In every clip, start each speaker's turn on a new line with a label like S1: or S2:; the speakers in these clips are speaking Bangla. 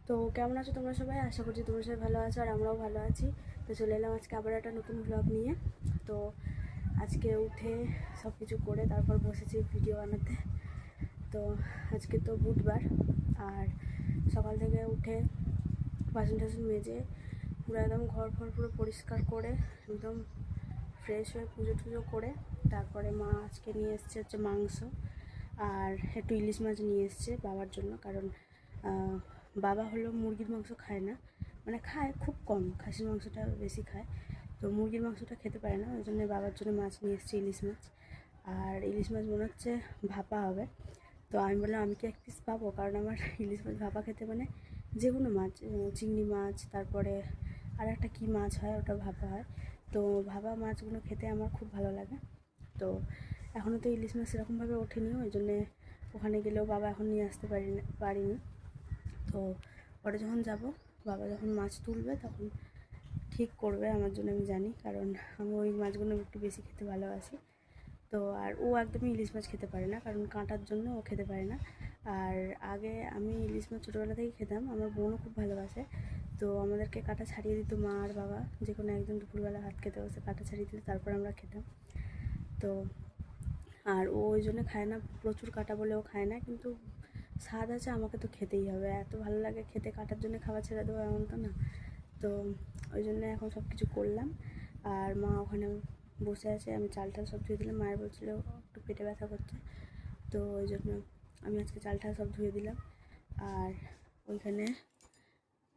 S1: তো কেমন আছো তোমরা সবাই? আশা করছি তোমরা সবাই ভালো আছো আর আমরাও ভালো আছি। তো চলে এলাম আজকে আবার একটা নতুন ব্লগ নিয়ে। তো আজকে উঠে সব কিছু করে তারপর বসেছি ভিডিও বানাতে। তো আজকে তো বুধবার, আর সকাল থেকে উঠে বাসন টাসন মেজে পুরো একদম ঘর ফর পুরো পরিষ্কার করে একদম ফ্রেশ হয়ে পুজো টুজো করে তারপরে মা আজকে নিয়ে এসছে হচ্ছে মাংস আর একটু ইলিশ মাছ নিয়ে এসছে বাবার জন্য। কারণ বাবা হলো মুরগির মাংস খায় না, মানে খায় খুব কম, খাসির মাংসটা বেশি খায়, তো মুরগির মাংসটা খেতে পারে না। ওই জন্য বাবার জন্য মাছ নিয়ে এসছে, ইলিশ মাছ। আর ইলিশ মাছ মনে হচ্ছে ভাপা হবে। তো আমি বললাম আমি কি এক পিস পাবো, কারণ আমার ইলিশ মাছ ভাপা খেতে, মানে যে কোনো মাছ, চিংড়ি মাছ, তারপরে আর একটা কী মাছ হয় ওটা ভাপা হয়, তো ভাপা মাছগুলো খেতে আমার খুব ভালো লাগে। তো এখনও তো ইলিশ মাছ সেরকমভাবে ওঠেনি, ওই জন্যে ওখানে গেলেও বাবা এখন নিয়ে আসতে পারিনি। তো পরে যখন যাব, বাবা যখন মাছ তুলবে তখন ঠিক করবে আমার জন্য, আমি জানি, কারণ আমি ওই মাছগুলো একটু বেশি খেতে ভালোবাসি। তো আর ও একদমই ইলিশ মাছ খেতে পারে না, কারণ কাঁটার জন্য ও খেতে পারে না। আর আগে আমি ইলিশ মাছ ছোটোবেলা থেকেই খেতাম, আমার বোনও খুব ভালোবাসে। তো আমাদেরকে কাঁটা ছাড়িয়ে দিত মা আর বাবা, যে কোনো একজন দুপুরবেলা ভাত খেতে বসে কাঁটা ছাড়িয়ে দিলে তারপর আমরা খেতাম। তো আর ও ওই জন্য খায় না, প্রচুর কাঁটা বলে ও খায় না, কিন্তু স্বাদ আছে, আমাকে তো খেতেই হবে, এত ভালো লাগে খেতে, কাটার জন্য খাওয়া ছেড়ে দেবো এমন তো না। তো ওই জন্য এখন সব কিছু করলাম, আর মা ওখানে বসে আছে, আমি চাল টাল সব ধুয়ে দিলাম। মায়ের বলছিল একটু পেটে ব্যথা করছে, তো ওই জন্য আমি আজকে চাল টাল সব ধুয়ে দিলাম। আর ওইখানে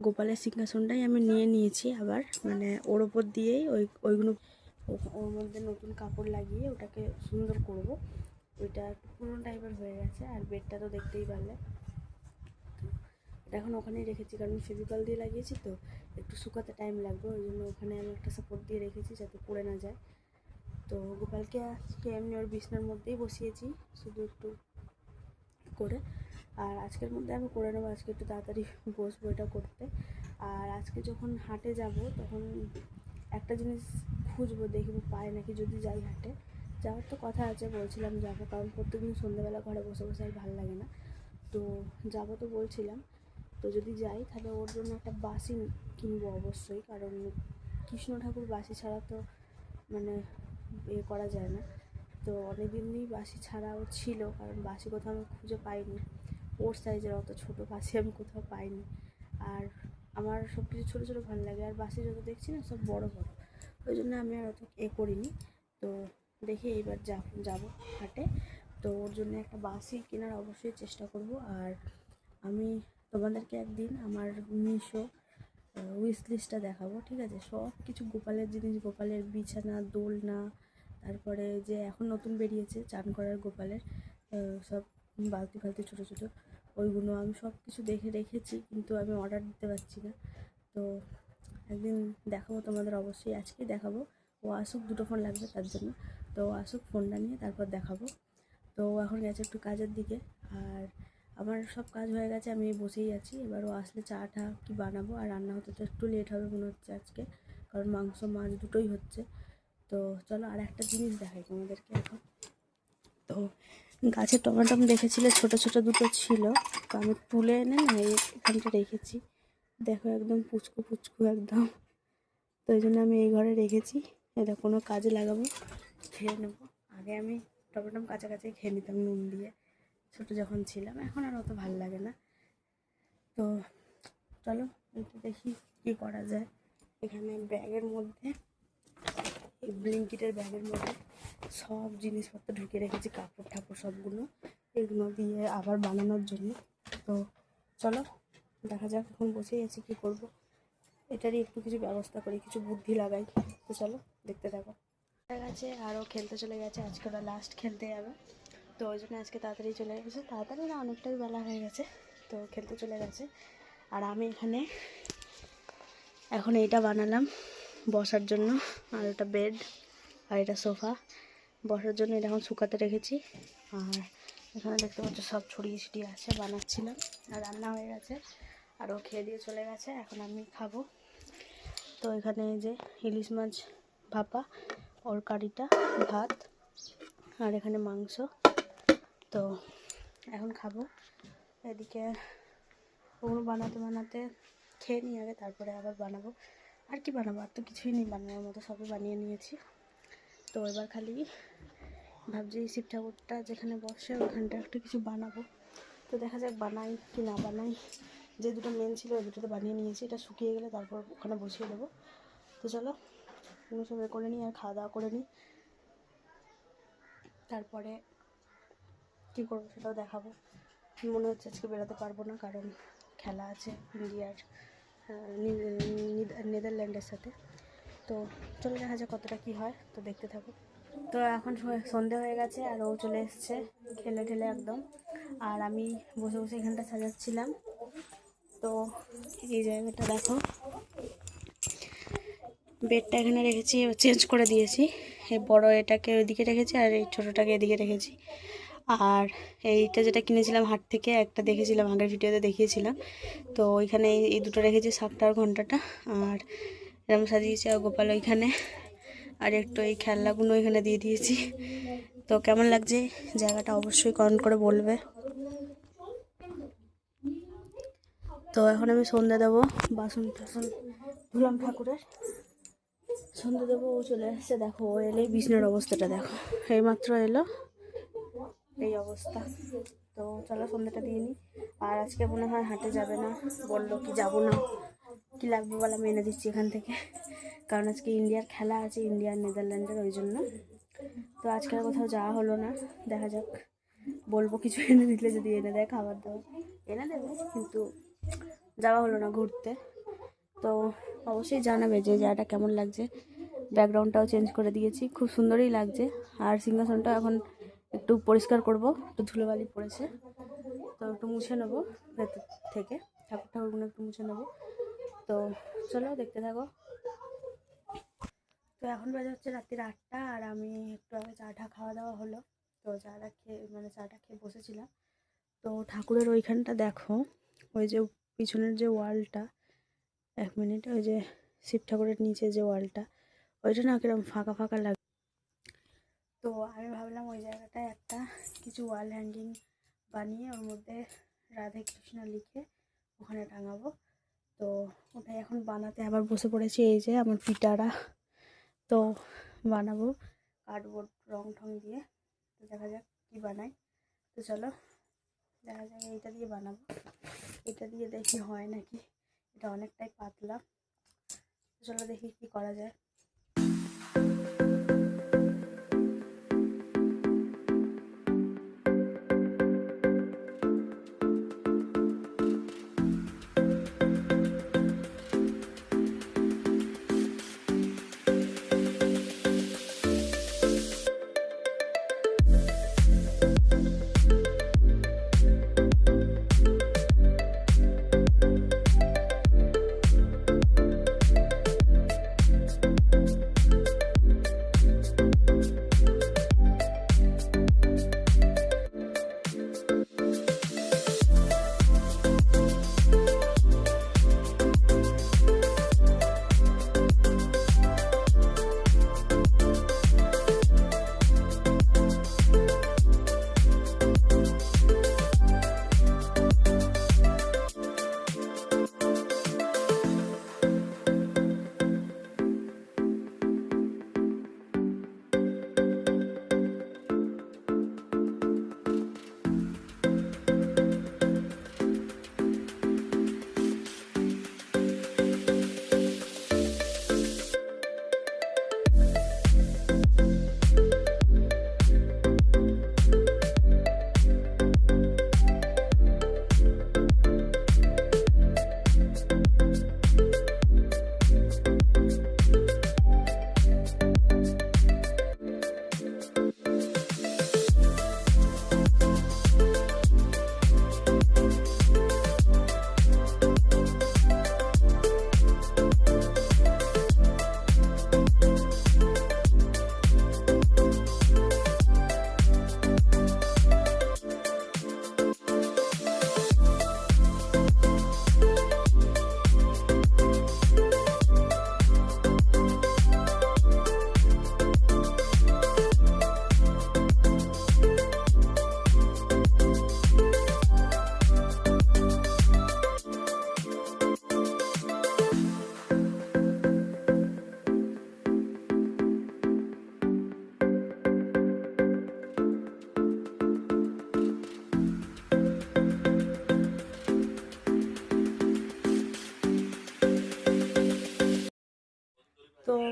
S1: গোপালের সিংহাসনটাই আমি নিয়েছি আবার, মানে ওর ওপর দিয়েই ওইগুলো ওর মধ্যে নতুন কাপড় লাগিয়ে ওটাকে সুন্দর করব। ওইটা একটু পুরনো টাইপের হয়ে গেছে, আর বেডটা তো দেখতেই পারলে। এটা এখন ওখানেই রেখেছি, কারণ ফেভিকল দিয়ে লাগিয়েছি, তো একটু শুকাতে টাইম লাগবে, ওই জন্য ওখানে আমি একটা সাপোর্ট দিয়ে রেখেছি যাতে পড়ে না যায়। তো গোপালকে আজকে এমনি ওর বিছনার মধ্যেই বসিয়েছি, শুধু একটু করে। আর আজকের মধ্যে আমি করে নেবো, আজকে একটু তাড়াতাড়ি বসবো এটা করতে। আর আজকে যখন হাটে যাব তখন একটা জিনিস খুঁজবো, দেখবো পাই নাকি, যদি যাই হাটে। যাওয়ার তো কথা আছে, বলছিলাম যাবো, কারণ প্রত্যেকদিন সন্ধ্যাবেলা ঘরে বসে বসে আর ভালো লাগে না, তো যাবো তো বলছিলাম। তো যদি যাই তাহলে ওর জন্য একটা বাঁশি কিনবো অবশ্যই, কারণ কৃষ্ণ ঠাকুর বাঁশি ছাড়া তো মানে করা যায় না। তো অনেক দিনই বাঁশি ছাড়াও ছিল, কারণ বাঁশি কোথাও আমি খুঁজে পাইনি, ওর সাইজের অত ছোটো বাঁশি আমি কোথাও পাইনি। আর আমার সব কিছু ছোটো ছোটো ভালো লাগে, আর বাঁশি যত দেখছি না সব বড় বড়, ওই জন্য আমি আর অত করিনি। তো দেখি এইবার যাবো হাটে, তো ওর জন্য একটা বাঁশি কেনার অবশ্যই চেষ্টা করব। আর আমি তোমাদেরকে একদিন আমার মিশো উইশ লিস্টটা দেখাবো, ঠিক আছে? সব কিছু গোপালের জিনিস, গোপালের বিছানা, দোলনা, তারপরে যে এখন নতুন বেরিয়েছে চান করার গোপালের সব বালতি ফালতি ছোটো ছোটো, ওইগুলো আমি সব কিছু দেখে রেখেছি, কিন্তু আমি অর্ডার দিতে পারছি না। তো একদিন দেখাবো তোমাদের, অবশ্যই আজকেই দেখাবো। ও আসুক, দুটো ফোন লাগবে তার জন্য, তো ও আসুক, ফোনটা নিয়ে তারপর দেখাবো। তো ও এখন গেছে একটু কাজের দিকে, আর আমার সব কাজ হয়ে গেছে, আমি বসেই আছি। এবার ও আসলে চা টা কি বানাবো, আর রান্না হতে তো একটু লেট হবে মনে হচ্ছে আজকে, কারণ মাংস মাছ দুটোই হচ্ছে। তো চলো আর একটা জিনিস দেখাই তোমাদেরকে এখন। তো গাছে টমেটম দেখেছিলে, ছোটো ছোটো দুটো ছিল, তো আমি তুলে এনে না এখানটা রেখেছি, দেখো একদম পুচকু পুচকু একদম। তো ওই জন্য আমি এই ঘরে রেখেছি, এটা কোনো কাজে লাগাবো, খেয়ে নেবো। আগে আমি টমেটম কাছাকাছি খেয়ে নিতাম নুন দিয়ে, ছোটো যখন ছিলাম, এখন আর অত ভালো লাগে না। তো চলো একটু দেখি কী করা যায়। এখানে ব্যাগের মধ্যে, এই ব্লিঙ্কিটের ব্যাগের মধ্যে সব জিনিসপত্র ঢুকিয়ে রেখেছি, কাপড় ঠাপড় সবগুলো, এগুলো দিয়ে আবার বানানোর জন্য। তো চলো দেখা যাক, এখন বসেই আছি, কী করব, এটারই একটু কিছু ব্যবস্থা করি, কিছু বুদ্ধি লাগাই। তো চলো দেখতে থাকো। হয়ে গেছে, আরও খেলতে চলে গেছে, আজকে ওরা লাস্ট খেলতে যাবে, তো ওই জন্য আজকে তাড়াতাড়ি চলে গেছে, তাড়াতাড়ি না অনেকটাই বেলা হয়ে গেছে, তো খেলতে চলে গেছে। আর আমি এখানে এখন এইটা বানালাম বসার জন্য, আর এটা বেড, আর এটা সোফা বসার জন্য, এটা এখন শুকাতে রেখেছি। আর এখানে দেখতে পাচ্ছ সব ছড়িয়ে ছিটিয়ে আছে, বানাচ্ছিলাম, আর রান্না হয়ে গেছে, আর ও খেয়ে দিয়ে চলে গেছে, এখন আমি খাবো। তো এখানে যে ইলিশ মাছ ভাপা, ওর কারিটা, ভাত, আর এখানে মাংস, তো এখন খাবো। এদিকে ও ওগুলো বানাতে বানাতে খেয়ে নিই আগে, তারপরে আবার বানাবো। আর কি বানাবো, আর তো কিছুই নেই বানানোর মতো, সবই বানিয়ে নিয়েছি। তো এবার খালি ভাবছি শিব ঠাকুরটা যেখানে বসে ওখানটা একটু কিছু বানাবো। তো দেখা যাক বানাই কি না বানাই। যে দুটো মেন ছিল ওই দুটো তো বানিয়ে নিয়েছি, এটা শুকিয়ে গেলে তারপর ওখানে বসিয়ে দেবো। তো চলো এগুলো সব করে নিই আর খাওয়া দাওয়া করে নিই, তারপরে কী করবো সেটাও দেখাবো। মনে হচ্ছে আজকে বেরোতে পারবো না, কারণ খেলা আছে ইন্ডিয়ার নেদারল্যান্ডের সাথে। তো চলে দেখা যাক কতটা কী হয়, তো দেখতে থাকো। তো এখন সন্ধে হয়ে গেছে আর ও চলে এসছে খেলে ঠেলে একদম। আর আমি বসে বসে এখানটা সাজাচ্ছিলাম। তো এই জায়গাটা দেখো, বেডটা এখানে রেখেছি, চেঞ্জ করে দিয়েছি। এই বড় এটাকে ওইদিকে রেখেছি আর এই ছোটোটাকে এদিকে রেখেছি। আর এইটা যেটা কিনেছিলাম হাট থেকে, একটা দেখেছিলাম আগের ভিডিওতে দেখিয়েছিলাম, তো ওইখানে এই দুটো রেখেছি, শাকটার ঘন্টাটা। আর এরকম সাজিয়েছি আর গোপাল ওইখানে, আর একটু এই খেলনাগুলো এখানে দিয়ে দিয়েছি। তো কেমন লাগছে জায়গাটা অবশ্যই কমেন্ট করে বলবে। তো এখন আমি সন্ধ্যা দেবো, বাসন টাসন ধুলাম ঠাকুরের, সন্ধ্যা দেবো। ও চলে আসছে, দেখো ও এলেই বিছনার অবস্থাটা দেখো, এইমাত্র এলো, এই অবস্থা। তো চলো সন্ধ্যাটা দিয়ে নিই। আর আজকে মনে হয় হাটে যাবে না, বললো কি যাবো না, কি লাগবে বলে আমি এনে দিচ্ছি এখান থেকে, কারণ আজকে ইন্ডিয়ার খেলা আছে, ইন্ডিয়ার নেদারল্যান্ডের, ওই জন্য। তো আজকে আর কোথাও যাওয়া হলো না, দেখা যাক, বলবো কিছু এনে দিলে যদি এনে দেয় খাবার দাবার এনে দেবে, কিন্তু যাওয়া হলো না ঘুরতে। তো অবশ্যই জানাবে যে জায়গাটা কেমন লাগছে। ব্যাকগ্রাউন্ডটাও চেঞ্জ করে দিয়েছি, খুব সুন্দরই লাগছে। আর সিংহাসনটা এখন একটু পরিষ্কার করব, একটু ধুলোবালি পড়েছে, তো একটু মুছে নেবো ভেতর থেকে, ঠাকুরগুলো একটু মুছে নেবো। তো চলো দেখতে থাকো। তো এখন বাজে হচ্ছে রাত্রির 8টা, আর আমি একটু আগে চাটা খাওয়া দাওয়া হলো। তো চাটা খেয়ে বসেছিলাম। তো ঠাকুরের ওইখানটা দেখো, ওই যে পিছনের যে ওয়ালটা, 1 মিনিট, ওই যে শিব ঠাকুরের নিচে যে ওয়ালটা, ওইটা না কিরকম ফাঁকা ফাঁকা লাগে। তো আমি ভাবলাম ওই জায়গাটায় একটা কিছু ওয়াল হ্যাঙ্গিং বানিয়ে ওর মধ্যে রাধে কৃষ্ণ লিখে ওখানে টাঙাবো। তো ওটাই এখন বানাতে আবার বসে পড়েছি। এই যে আমার পিটারা, তো বানাবো কার্ডবোর্ড রং ঠং দিয়ে। তো দেখা যাক কী বানাই। তো চলো দেখা যাক, এইটা দিয়ে বানাবো, এটা দিয়ে দেখি হয় নাকি। এটা অনেকটাই পাতলা, চলো দেখি কি করা যায়।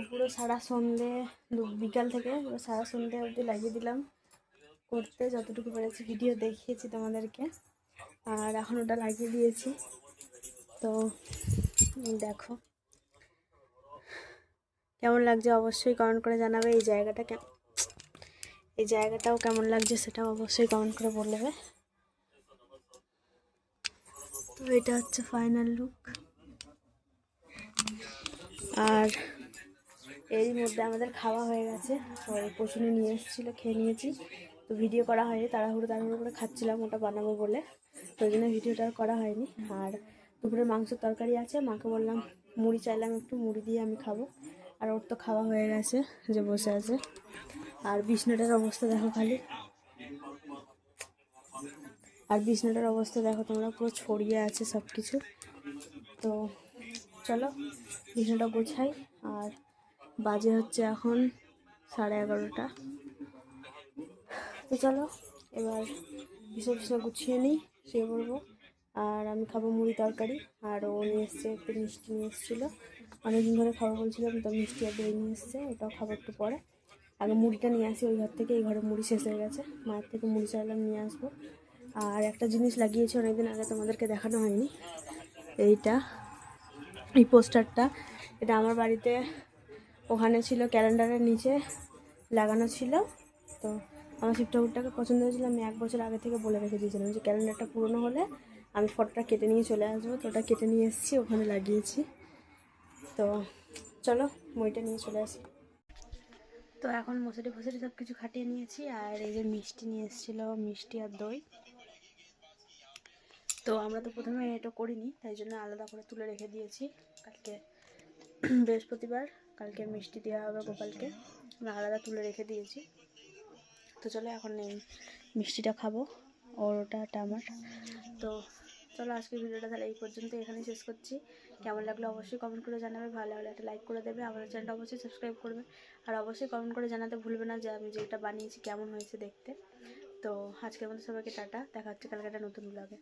S1: পুরো সারা সন্ধে বিকাল থেকে পুরো সারা সন্ধে অবধি লাগিয়ে দিলাম করতে, যতটুকু পেরেছি ভিডিও দেখিয়েছি তোমাদেরকে। আর এখন ওটা লাগিয়ে দিয়েছি। তো দেখো কেমন লাগছে অবশ্যই কমেন্ট করে জানাবে। এই জায়গাটাও কেমন লাগছে সেটাও অবশ্যই কমেন্ট করে বলবে। তো এটা হচ্ছে ফাইনাল লুক। আর এরই মধ্যে আমাদের খাওয়া হয়ে গেছে। ওই কচুনি নিয়ে এসেছিলো, খেয়ে নিয়েছি। তো ভিডিও করা হয়নি, তাড়াহুড়ো করে খাচ্ছিলাম ওটা বানাবো বলে, তো ওই জন্য ভিডিওটা আর করা হয়নি। আর দুপুরে মাংসের তরকারি আছে, মাকে বললাম মুড়ি চাইলাম, একটু মুড়ি দিয়ে আমি খাবো। আর ওর তো খাওয়া হয়ে গেছে, যে বসে আছে। আর বিছনাটার অবস্থা দেখো খালি, আর বিছনাটার অবস্থা দেখো তোমরা, পুরো ছড়িয়ে আছে সব কিছু। তো চলো বিছনাটা গোছাই। আর বাজে হচ্ছে এখন 11:30। তো চলো এবার বিছনা গুছিয়ে নিই, শুয়ে পড়বো। আর আমি খাবো মুড়ি তরকারি। আর ও নিয়ে এসছে একটু মিষ্টি, নিয়ে এসেছিলো অনেকদিন ধরে খাবো বলছিলাম, তো মিষ্টি আর দই নিয়ে এসছে, ওটাও খাবো একটু পরে। আগে মুড়িটা নিয়ে আসি ওই ঘর থেকে, এই ঘরে মুড়ি শেষ হয়ে গেছে, মায়ের থেকে মুড়ি চাইলাম, নিয়ে আসবো। আর একটা জিনিস লাগিয়েছি অনেকদিন আগে, তোমাদেরকে দেখানো হয়নি, এই পোস্টারটা। এটা আমার বাড়িতে ওখানে ছিল, ক্যালেন্ডারের নিচে লাগানো ছিল। তো আমার শিব ঠাকুরটাকে পছন্দ হয়েছিল, আমি 1 বছর আগে থেকে বলে রেখে দিয়েছিলাম যে ক্যালেন্ডারটা পুরনো হলে আমি ফটোটা কেটে নিয়ে চলে আসবো। তো ওটা কেটে নিয়ে এসেছি, ওখানে লাগিয়েছি। তো চলো মইটা নিয়ে চলে আসি। তো এখন মশারি ফসারি সব কিছু খাটিয়ে নিয়েছি। আর এই যে মিষ্টি নিয়ে এসেছিলো, মিষ্টি আর দই। তো আমরা তো প্রথমে এটা করিনি, তাই জন্য আলাদা করে তুলে রেখে দিয়েছি। কালকে বৃহস্পতিবার, কালকে মিষ্টি দেওয়া হবে গোপালকে, আমরা আলাদা তুলে রেখে দিয়েছি। তো চলো এখন এই মিষ্টিটা খাবো, ওটা আমার। তো চলো আজকের ভিডিওটা তাহলে এই পর্যন্ত এখানেই শেষ করছি। কেমন লাগলো অবশ্যই কমেন্ট করে জানাবে, ভালো লাগলে একটা লাইক করে দেবে, আমাদের চ্যানেলটা অবশ্যই সাবস্ক্রাইব করবে। আর অবশ্যই কমেন্ট করে জানাতে ভুলবে না যে আমি যেটা বানিয়েছি কেমন হয়েছে দেখতে। তো আজকের মতো সবাইকে টাটা, দেখা হচ্ছে কালকে একটা নতুন ব্লগে।